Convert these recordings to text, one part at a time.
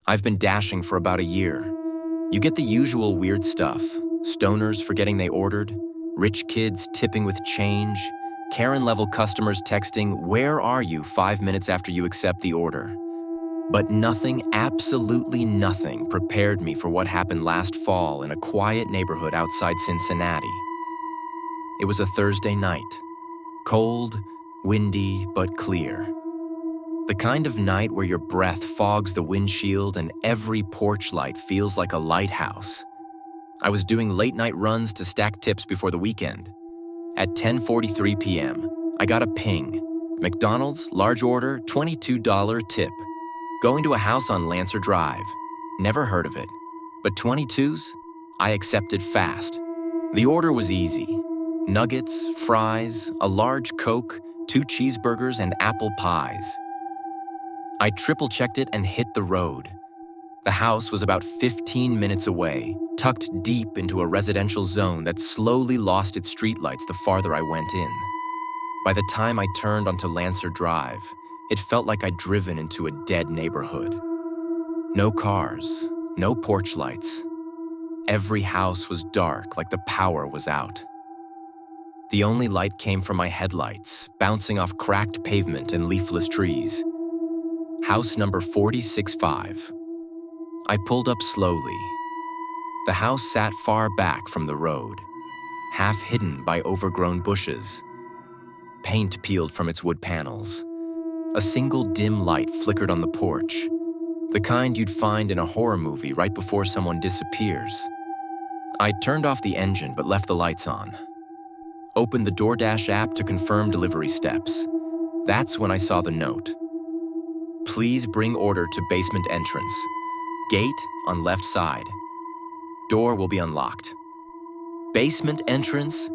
I've been dashing for about a year. You get the usual weird stuff. Stoners forgetting they ordered, rich kids tipping with change, Karen-level customers texting, "Where are you?" 5 minutes after you accept the order. But nothing, absolutely nothing, prepared me for what happened last fall in a quiet neighborhood outside Cincinnati. It was a Thursday night. Cold, windy, but clear. The kind of night where your breath fogs the windshield and every porch light feels like a lighthouse. I was doing late-night runs to stack tips before the weekend. At 10:43 p.m., I got a ping. McDonald's, large order, $22 tip. Going to a house on Lancer Drive. Never heard of it. But 22s? I accepted fast. The order was easy. Nuggets, fries, a large Coke, 2 cheeseburgers, and apple pies. I triple-checked it and hit the road. The house was about 15 minutes away, tucked deep into a residential zone that slowly lost its streetlights the farther I went in. By the time I turned onto Lancer Drive, it felt like I'd driven into a dead neighborhood. No cars, no porch lights. Every house was dark, like the power was out. The only light came from my headlights, bouncing off cracked pavement and leafless trees. House number 465. I pulled up slowly. The house sat far back from the road, half hidden by overgrown bushes. Paint peeled from its wood panels. A single dim light flickered on the porch, the kind you'd find in a horror movie right before someone disappears. I turned off the engine but left the lights on. Opened the DoorDash app to confirm delivery steps. That's when I saw the note. Please bring order to basement entrance. Gate on left side. Door will be unlocked. Basement entrance?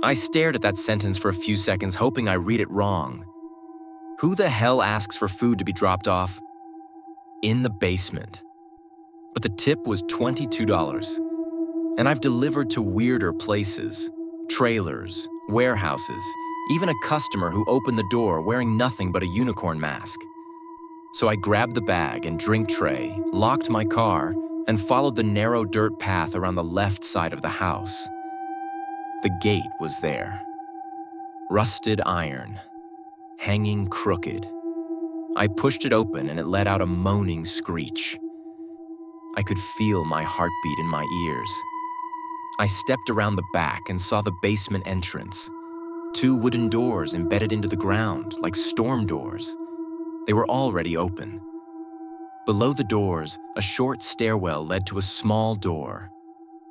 I stared at that sentence for a few seconds, hoping I read it wrong. Who the hell asks for food to be dropped off? In the basement. But the tip was $22. And I've delivered to weirder places. Trailers, warehouses, even a customer who opened the door wearing nothing but a unicorn mask. So I grabbed the bag and drink tray, locked my car, and followed the narrow dirt path around the left side of the house. The gate was there. Rusted iron, hanging crooked. I pushed it open and it let out a moaning screech. I could feel my heartbeat in my ears. I stepped around the back and saw the basement entrance. 2 wooden doors embedded into the ground, like storm doors. They were already open. Below the doors, a short stairwell led to a small door.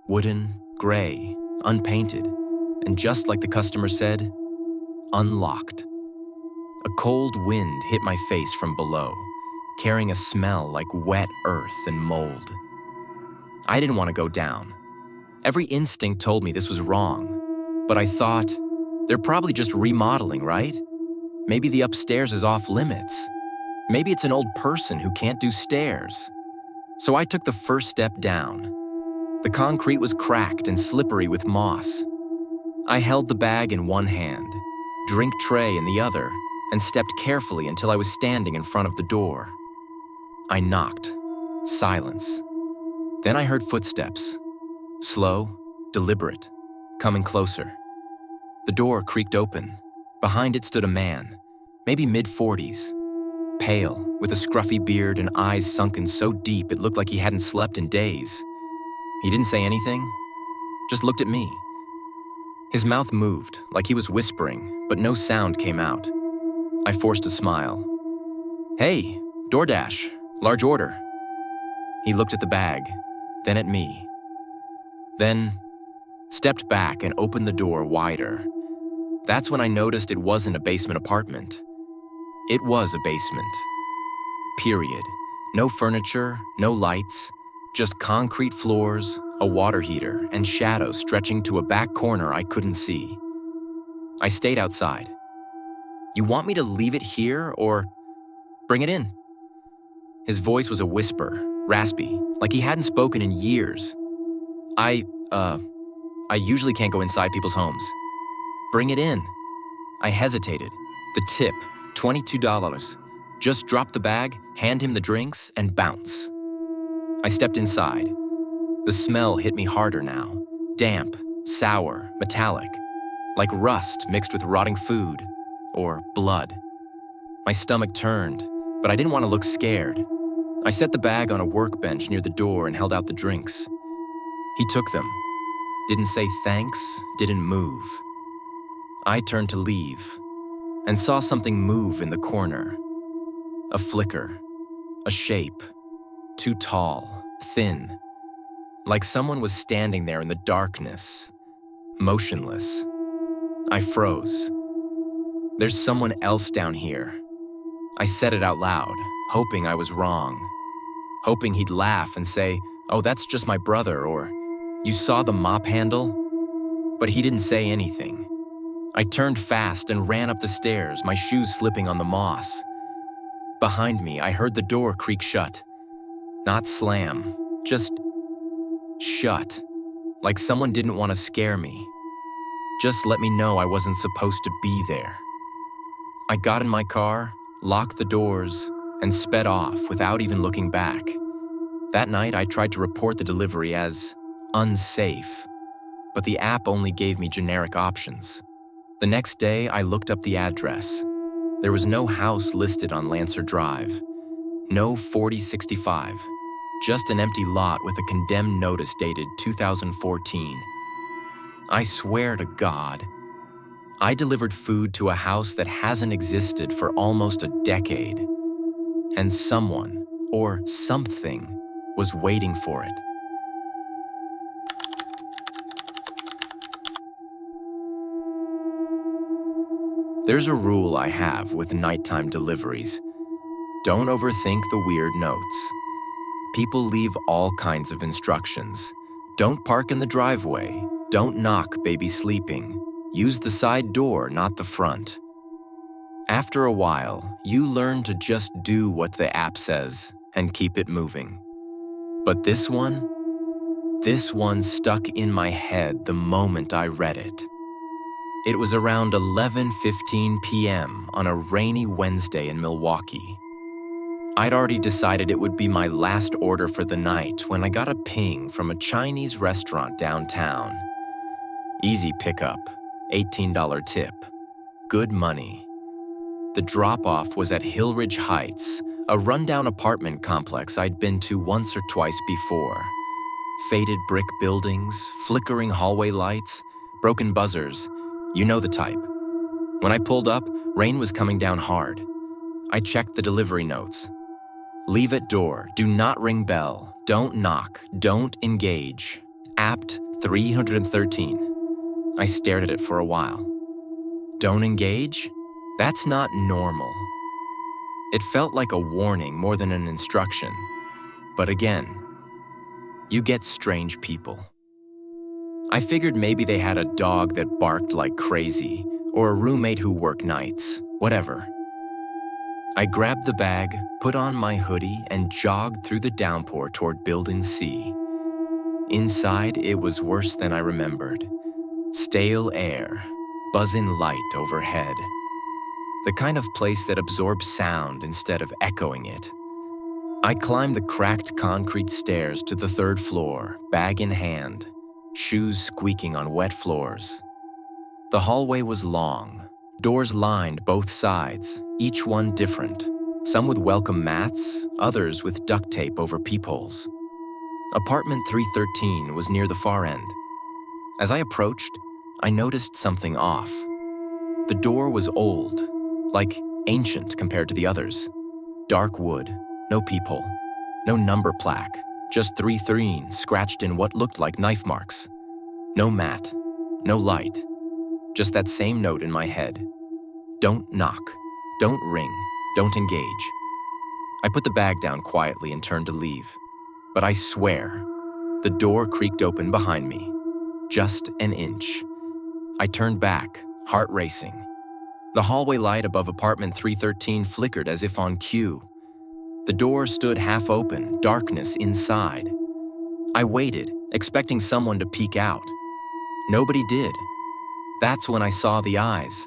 Wooden, gray, unpainted, and just like the customer said, unlocked. A cold wind hit my face from below, carrying a smell like wet earth and mold. I didn't want to go down. Every instinct told me this was wrong, but I thought, they're probably just remodeling, right? Maybe the upstairs is off limits. Maybe it's an old person who can't do stairs. So I took the first step down. The concrete was cracked and slippery with moss. I held the bag in one hand, drink tray in the other, and stepped carefully until I was standing in front of the door. I knocked. Silence. Then I heard footsteps. Slow, deliberate, coming closer. The door creaked open. Behind it stood a man, maybe mid-40s. Pale, with a scruffy beard and eyes sunken so deep it looked like he hadn't slept in days. He didn't say anything, just looked at me. His mouth moved, like he was whispering, but no sound came out. I forced a smile. "Hey, DoorDash, large order." He looked at the bag, then at me. Then stepped back and opened the door wider. That's when I noticed it wasn't a basement apartment. It was a basement. Period. No furniture, no lights, just concrete floors, a water heater, and shadows stretching to a back corner I couldn't see. I stayed outside. "You want me to leave it here, or bring it in?" His voice was a whisper, raspy, like he hadn't spoken in years. I usually can't go inside people's homes." "Bring it in." I hesitated. The tip, $22. Just drop the bag, hand him the drinks, and bounce. I stepped inside. The smell hit me harder now. Damp, sour, metallic. Like rust mixed with rotting food. Or blood. My stomach turned, but I didn't want to look scared. I set the bag on a workbench near the door and held out the drinks. He took them. Didn't say thanks, didn't move. I turned to leave and saw something move in the corner. A flicker, a shape, too tall, thin, like someone was standing there in the darkness, motionless. I froze. There's someone else down here. I said it out loud, hoping I was wrong, hoping he'd laugh and say, "Oh, that's just my brother," or "You saw the mop handle?" But he didn't say anything. I turned fast and ran up the stairs, my shoes slipping on the moss. Behind me, I heard the door creak shut. Not slam, just shut, like someone didn't want to scare me. Just let me know I wasn't supposed to be there. I got in my car, locked the doors, and sped off without even looking back. That night, I tried to report the delivery as unsafe, but the app only gave me generic options. The next day, I looked up the address. There was no house listed on Lancer Drive, no 4065, just an empty lot with a condemned notice dated 2014. I swear to God, I delivered food to a house that hasn't existed for almost a decade, and someone or something was waiting for it. There's a rule I have with nighttime deliveries. Don't overthink the weird notes. People leave all kinds of instructions. Don't park in the driveway. Don't knock baby sleeping. Use the side door, not the front. After a while, you learn to just do what the app says and keep it moving. But this one stuck in my head the moment I read it. It was around 11:15 p.m. on a rainy Wednesday in Milwaukee. I'd already decided it would be my last order for the night when I got a ping from a Chinese restaurant downtown. Easy pickup, $18 tip. Good money. The drop-off was at Hillridge Heights, a rundown apartment complex I'd been to once or twice before. Faded brick buildings, flickering hallway lights, broken buzzers. You know the type. When I pulled up, rain was coming down hard. I checked the delivery notes. Leave at door, do not ring bell, don't knock, don't engage. Apt 313. I stared at it for a while. Don't engage? That's not normal. It felt like a warning more than an instruction. But again, you get strange people. I figured maybe they had a dog that barked like crazy, or a roommate who worked nights, whatever. I grabbed the bag, put on my hoodie, and jogged through the downpour toward Building C. Inside, it was worse than I remembered. Stale air, buzzing light overhead. The kind of place that absorbs sound instead of echoing it. I climbed the cracked concrete stairs to the third floor, bag in hand, shoes squeaking on wet floors. The hallway was long, doors lined both sides, each one different, some with welcome mats, others with duct tape over peepholes. Apartment 313 was near the far end. As I approached, I noticed something off. The door was old, like ancient compared to the others. Dark wood, no peephole, no number plaque, just 313 scratched in what looked like knife marks. No mat, no light, just that same note in my head. Don't knock, don't ring, don't engage. I put the bag down quietly and turned to leave. But I swear, the door creaked open behind me, just an inch. I turned back, heart racing. The hallway light above apartment 313 flickered as if on cue. The door stood half open, darkness inside. I waited, expecting someone to peek out. Nobody did. That's when I saw the eyes.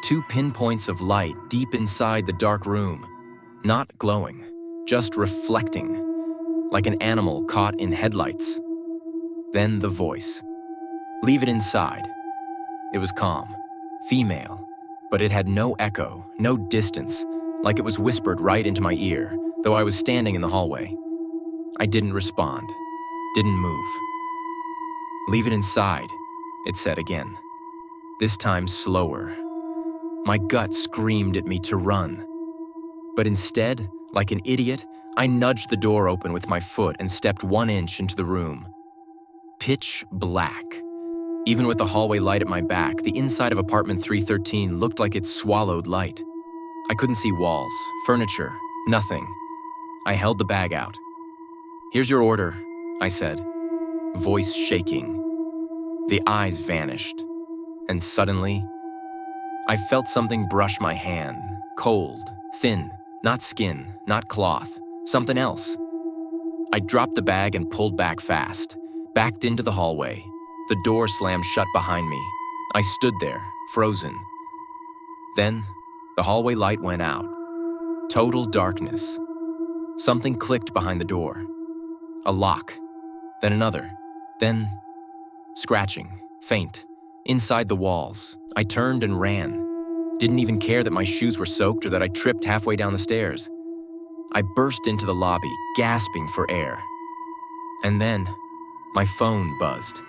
2 pinpoints of light deep inside the dark room, not glowing, just reflecting. like an animal caught in headlights. Then the voice. "Leave it inside." It was calm, female, but it had no echo, no distance, like it was whispered right into my ear, though I was standing in the hallway. I didn't respond, didn't move. "Leave it inside," it said again, this time slower. My gut screamed at me to run. But instead, like an idiot, I nudged the door open with my foot and stepped 1 inch into the room. Pitch black. Even with the hallway light at my back, the inside of apartment 313 looked like it swallowed light. I couldn't see walls, furniture, nothing. I held the bag out. "Here's your order," I said, voice shaking. The eyes vanished, and suddenly, I felt something brush my hand, cold, thin, not skin, not cloth, something else. I dropped the bag and pulled back fast, backed into the hallway. The door slammed shut behind me. I stood there, frozen. Then, the hallway light went out. Total darkness. Something clicked behind the door. A lock, then another, then scratching, faint, inside the walls. I turned and ran. Didn't even care that my shoes were soaked or that I tripped halfway down the stairs. I burst into the lobby, gasping for air. And then, my phone buzzed.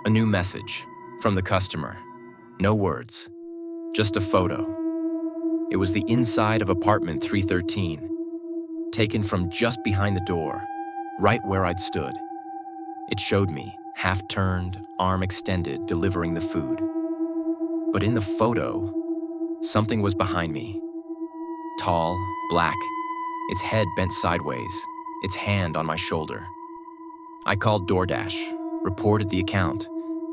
A new message from the customer. No words, just a photo. It was the inside of apartment 313, taken from just behind the door, right where I'd stood. It showed me, half-turned, arm extended, delivering the food. But in the photo, something was behind me. Tall, black, its head bent sideways, its hand on my shoulder. I called DoorDash, reported the account.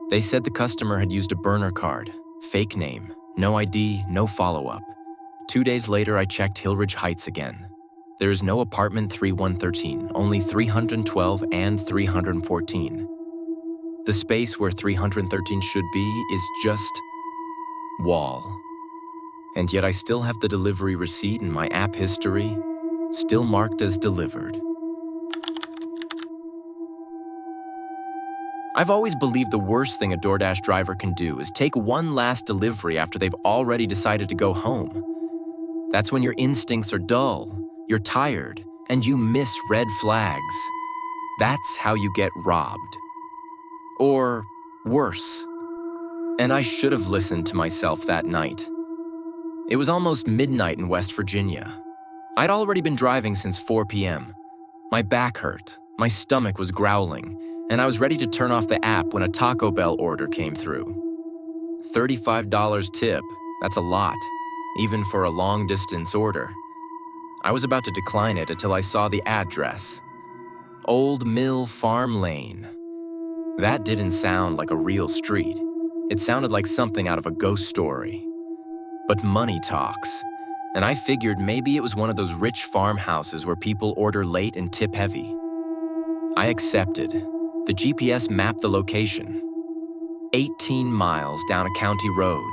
They said the customer had used a burner card, fake name, no ID, no follow-up. 2 days later, I checked Hillridge Heights again. There is no apartment 3113, only 312 and 314. The space where 313 should be is just wall. And yet I still have the delivery receipt in my app history, still marked as delivered. I've always believed the worst thing a DoorDash driver can do is take one last delivery after they've already decided to go home. That's when your instincts are dull, you're tired, and you miss red flags. That's how you get robbed. Or worse. And I should have listened to myself that night. It was almost midnight in West Virginia. I'd already been driving since 4 p.m. My back hurt, my stomach was growling, and I was ready to turn off the app when a Taco Bell order came through. $35 tip, that's a lot, even for a long-distance order. I was about to decline it until I saw the address. Old Mill Farm Lane. That didn't sound like a real street. It sounded like something out of a ghost story. But money talks, and I figured maybe it was one of those rich farmhouses where people order late and tip heavy. I accepted. The GPS mapped the location. 18 miles down a county road,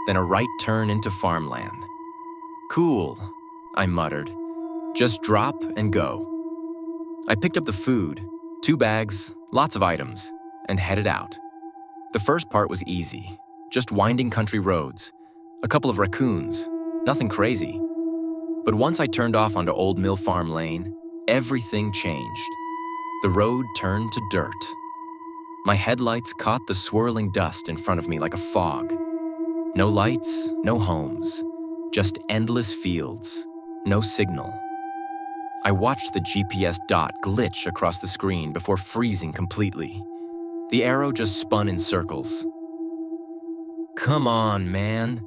then a right turn into farmland. Cool, I muttered. Just drop and go. I picked up the food, 2 bags, lots of items, and headed out. The first part was easy, just winding country roads, a couple of raccoons, nothing crazy. But once I turned off onto Old Mill Farm Lane, everything changed. The road turned to dirt. My headlights caught the swirling dust in front of me like a fog. No lights, no homes, just endless fields, no signal. I watched the GPS dot glitch across the screen before freezing completely. The arrow just spun in circles. Come on, man.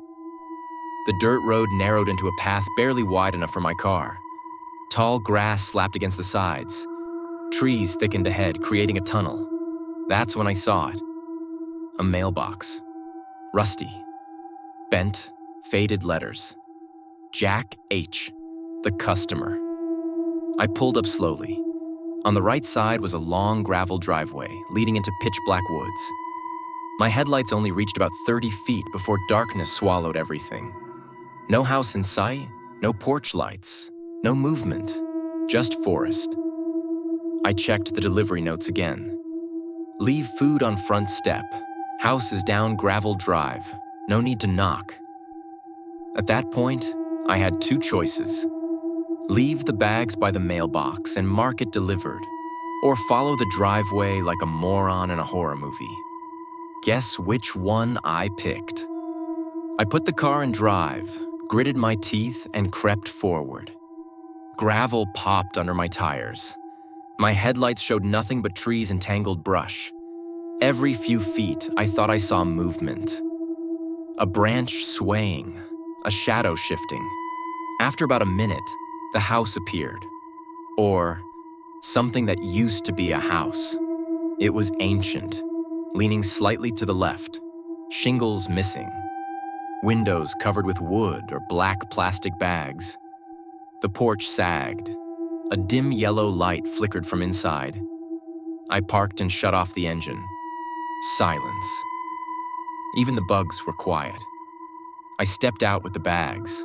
The dirt road narrowed into a path barely wide enough for my car. Tall grass slapped against the sides. Trees thickened ahead, creating a tunnel. That's when I saw it. A mailbox. Rusty. Bent, faded letters. Jack H., the customer. I pulled up slowly. On the right side was a long gravel driveway leading into pitch-black woods. My headlights only reached about 30 feet before darkness swallowed everything. No house in sight, no porch lights, no movement, just forest. I checked the delivery notes again. Leave food on front step. House is down gravel drive. No need to knock. At that point, I had two choices. Leave the bags by the mailbox and mark it delivered, or follow the driveway like a moron in a horror movie. Guess which one I picked. I put the car in drive, gritted my teeth, and crept forward. Gravel popped under my tires. My headlights showed nothing but trees and tangled brush. Every few feet, I thought I saw movement. A branch swaying, a shadow shifting. After about a minute, the house appeared. Or something that used to be a house. It was ancient, leaning slightly to the left, shingles missing, windows covered with wood or black plastic bags. The porch sagged. A dim yellow light flickered from inside. I parked and shut off the engine. Silence. Even the bugs were quiet. I stepped out with the bags.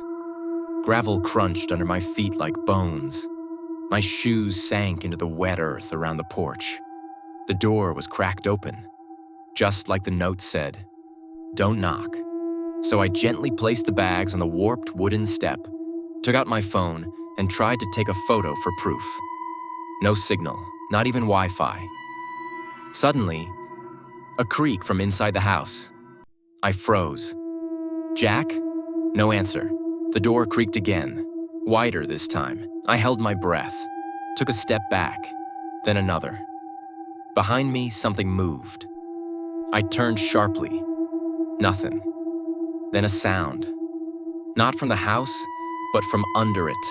Gravel crunched under my feet like bones. My shoes sank into the wet earth around the porch. The door was cracked open. Just like the note said, "Don't knock." So I gently placed the bags on the warped wooden step, took out my phone, and tried to take a photo for proof. No signal, not even Wi-Fi. Suddenly, a creak from inside the house. I froze. "Jack?" No answer. The door creaked again, wider this time. I held my breath, took a step back, then another. Behind me, something moved. I turned sharply. Nothing. Then a sound. Not from the house, but from under it.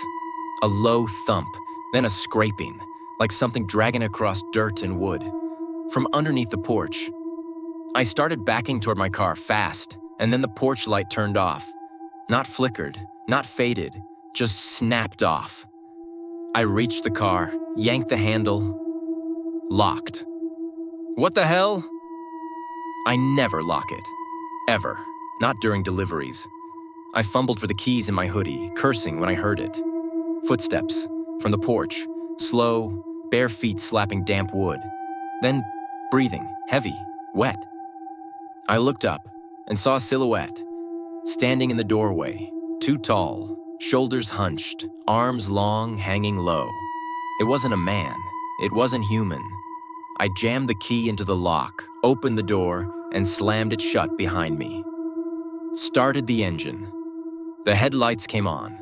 A low thump, then a scraping, like something dragging across dirt and wood. From underneath the porch. I started backing toward my car fast, and then the porch light turned off. Not flickered, not faded, just snapped off. I reached the car, yanked the handle. Locked. What the hell? I never lock it. Ever. Not during deliveries. I fumbled for the keys in my hoodie, cursing when I heard it. Footsteps from the porch, slow, bare feet slapping damp wood. Then breathing, heavy, wet. I looked up and saw a silhouette, standing in the doorway, too tall, shoulders hunched, arms long, hanging low. It wasn't a man. It wasn't human. I jammed the key into the lock, opened the door, and slammed it shut behind me. Started the engine. The headlights came on,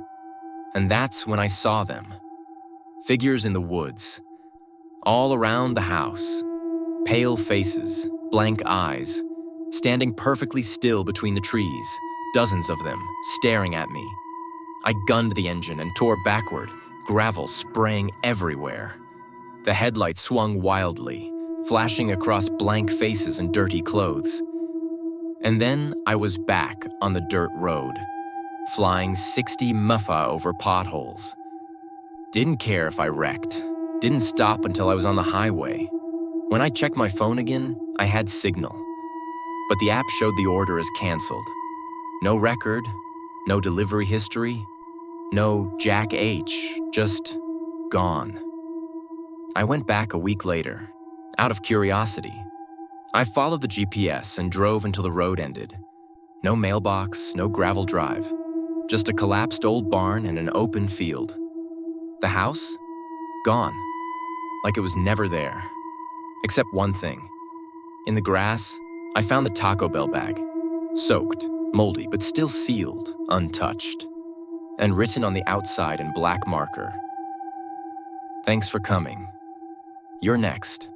and that's when I saw them. Figures in the woods, all around the house. Pale faces, blank eyes, standing perfectly still between the trees, dozens of them, staring at me. I gunned the engine and tore backward, gravel spraying everywhere. The headlights swung wildly, flashing across blank faces and dirty clothes. And then I was back on the dirt road, flying 60 muffa over potholes. Didn't care if I wrecked. Didn't stop until I was on the highway. When I checked my phone again, I had signal. But the app showed the order as canceled. No record, no delivery history, no Jack H, just gone. I went back a week later, out of curiosity. I followed the GPS and drove until the road ended. No mailbox, no gravel drive, just a collapsed old barn and an open field. The house? Gone. Like it was never there. Except one thing. In the grass, I found the Taco Bell bag. Soaked, moldy, but still sealed, untouched. And written on the outside in black marker. Thanks for coming. You're next.